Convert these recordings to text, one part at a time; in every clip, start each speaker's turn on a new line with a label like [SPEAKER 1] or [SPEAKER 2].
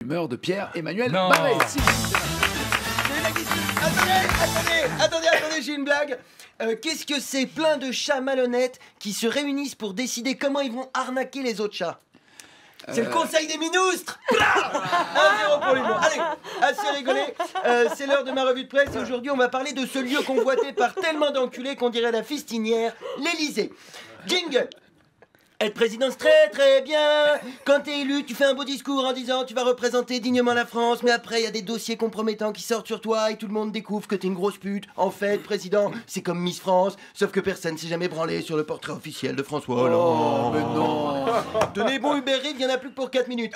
[SPEAKER 1] Humeur de Pierre-Emmanuel
[SPEAKER 2] Non.
[SPEAKER 1] Barré.
[SPEAKER 3] Attendez, j'ai une blague. Qu'est-ce que c'est plein de chats malhonnêtes qui se réunissent pour décider comment ils vont arnaquer les autres chats? C'est le conseil des ministres. 1-0 pour l'humour. Allez, assez rigolé. C'est l'heure de ma revue de presse et aujourd'hui on va parler de ce lieu convoité par tellement d'enculés qu'on dirait la fistinière, l'Elysée. Jingle. Être président, c'est très très bien. Quand t'es élu, tu fais un beau discours en disant tu vas représenter dignement la France, mais après il y a des dossiers compromettants qui sortent sur toi et tout le monde découvre que t'es une grosse pute. En fait, président, c'est comme Miss France, sauf que personne s'est jamais branlé sur le portrait officiel de François Hollande.
[SPEAKER 1] Oh, mais non.
[SPEAKER 3] Tenez bon Uber Eats, il y en a plus que pour 4 minutes.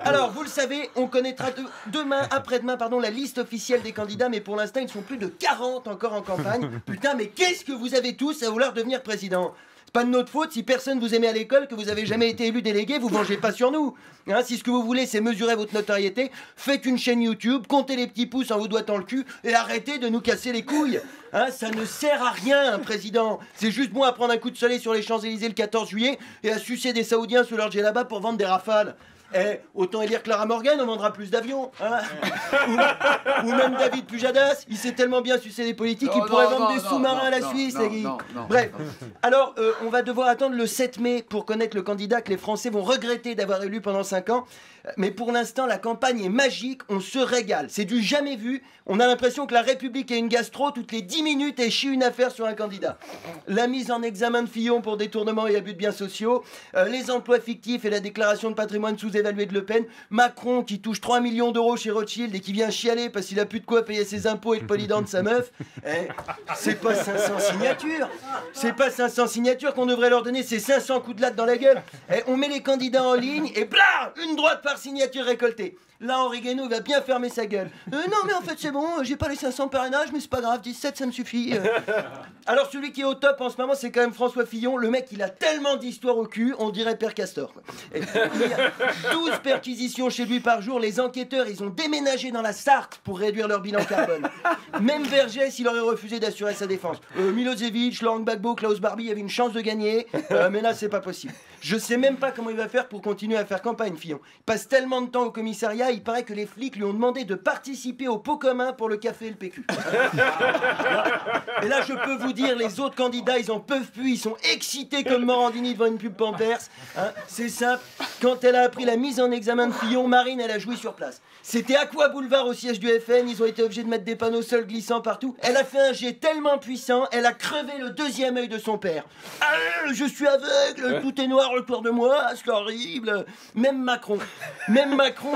[SPEAKER 3] Alors, vous le savez, on connaîtra après-demain, la liste officielle des candidats, mais pour l'instant, ils sont plus de 40 encore en campagne. Putain, mais qu'est-ce que vous avez tous à vouloir devenir président? Pas de notre faute si personne vous aimait à l'école, que vous avez jamais été élu délégué, vous vengez pas sur nous. Hein, si ce que vous voulez c'est mesurer votre notoriété, faites une chaîne YouTube, comptez les petits pouces en vous doigtant le cul et arrêtez de nous casser les couilles. Hein, ça ne sert à rien un président. C'est juste bon à prendre un coup de soleil sur les Champs-Élysées le 14 juillet et à sucer des Saoudiens sous leur djellaba pour vendre des rafales. Autant élire Clara Morgan, on vendra plus d'avions. Hein. ou même David Pujadas, il sait tellement bien sucer les politiques, il pourrait vendre des sous-marins à la Suisse. Bref, alors on va devoir attendre le 7 mai pour connaître le candidat que les Français vont regretter d'avoir élu pendant 5 ans. Mais pour l'instant, la campagne est magique, on se régale. C'est du jamais vu. On a l'impression que la République est une gastro, toutes les 10 minutes, elle chie une affaire sur un candidat. La mise en examen de Fillon pour détournement et abus de biens sociaux, les emplois fictifs et la déclaration de patrimoine sous-évalué de Le Pen, Macron qui touche 3 millions d'euros chez Rothschild et qui vient chialer parce qu'il a plus de quoi payer ses impôts et le polydent de sa meuf. C'est pas 500 signatures. C'est pas 500 signatures qu'on devrait leur donner, c'est 500 coups de latte dans la gueule. On met les candidats en ligne et blah, une droite par signature récoltée. Là, Henri Guénaud va bien fermer sa gueule. Non, mais en fait, c'est bon, j'ai pas les 500 parrainages, mais c'est pas grave, 17, ça me suffit. Alors, celui qui est au top en ce moment, c'est quand même François Fillon. Le mec, il a tellement d'histoires au cul, on dirait Père Castor. Et il y a 12 perquisitions chez lui par jour. Les enquêteurs, ils ont déménagé dans la Sarthe pour réduire leur bilan carbone. Même Vergès, il aurait refusé d'assurer sa défense. Milosevic, Laurent Gbagbo, Klaus Barbie avaient une chance de gagner, mais là, c'est pas possible. Je sais même pas comment il va faire pour continuer à faire campagne, Fillon. Il passe tellement de temps au commissariat, il paraît que les flics lui ont demandé de participer au pot commun pour le café et le PQ. Et là, je peux vous dire, les autres candidats, ils en peuvent plus, ils sont excités comme Morandini devant une pub Pampers. Hein, c'est simple, quand elle a appris la mise en examen de Fillon, Marine, elle a joui sur place. C'était Aqua Boulevard au siège du FN, ils ont été obligés de mettre des panneaux sols glissants partout. Elle a fait un jet tellement puissant, elle a crevé le deuxième œil de son père. Ah, je suis aveugle, tout est noir autour de moi, c'est horrible. Même Macron,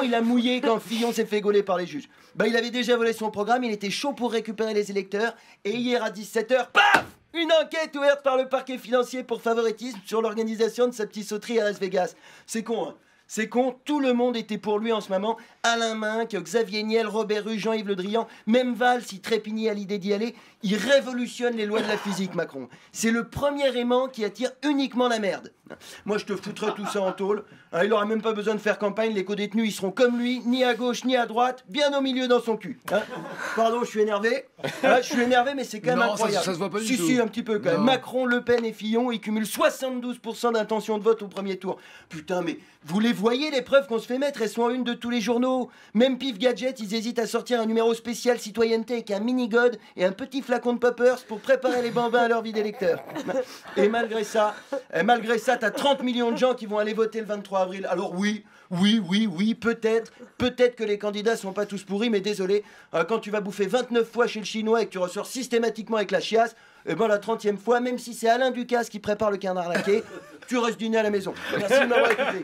[SPEAKER 3] il a mouillé quand Fillon s'est fait gauler par les juges. Il avait déjà volé son programme, il était chaud pour récupérer les électeurs. Et hier à 17h, paf, une enquête ouverte par le parquet financier pour favoritisme sur l'organisation de sa petite sauterie à Las Vegas. C'est con, hein. C'est con, tout le monde était pour lui en ce moment. Alain Minc, Xavier Niel, Robert Rue, Jean-Yves Le Drian, même Valls, il trépignait à l'idée d'y aller. Il révolutionne les lois de la physique, Macron. C'est le premier aimant qui attire uniquement la merde. Moi, je te foutrais tout ça en tôle. Il aura même pas besoin de faire campagne, les co-détenus, ils seront comme lui, ni à gauche, ni à droite, bien au milieu dans son cul. Pardon, je suis énervé. Je suis énervé, mais c'est quand même incroyable.
[SPEAKER 1] Ça se voit pas du tout.
[SPEAKER 3] Si, un petit peu quand même. Macron, Le Pen et Fillon, ils cumulent 72% d'intention de vote au premier tour. Putain, mais vous les voyez, les preuves qu'on se fait mettre, elles sont en une de tous les journaux. Même Pif Gadget, ils hésitent à sortir un numéro spécial citoyenneté avec un mini-god et un petit flacon de poppers pour préparer les bambins à leur vie d'électeur. Et malgré ça, t'as 30 millions de gens qui vont aller voter le 23 avril. Alors oui, peut-être que les candidats sont pas tous pourris, mais désolé, quand tu vas bouffer 29 fois chez le chinois et que tu ressors systématiquement avec la chiasse, la 30e fois, même si c'est Alain Ducasse qui prépare le canard laqué, tu restes dîner à la maison. Merci de m'avoir écouté.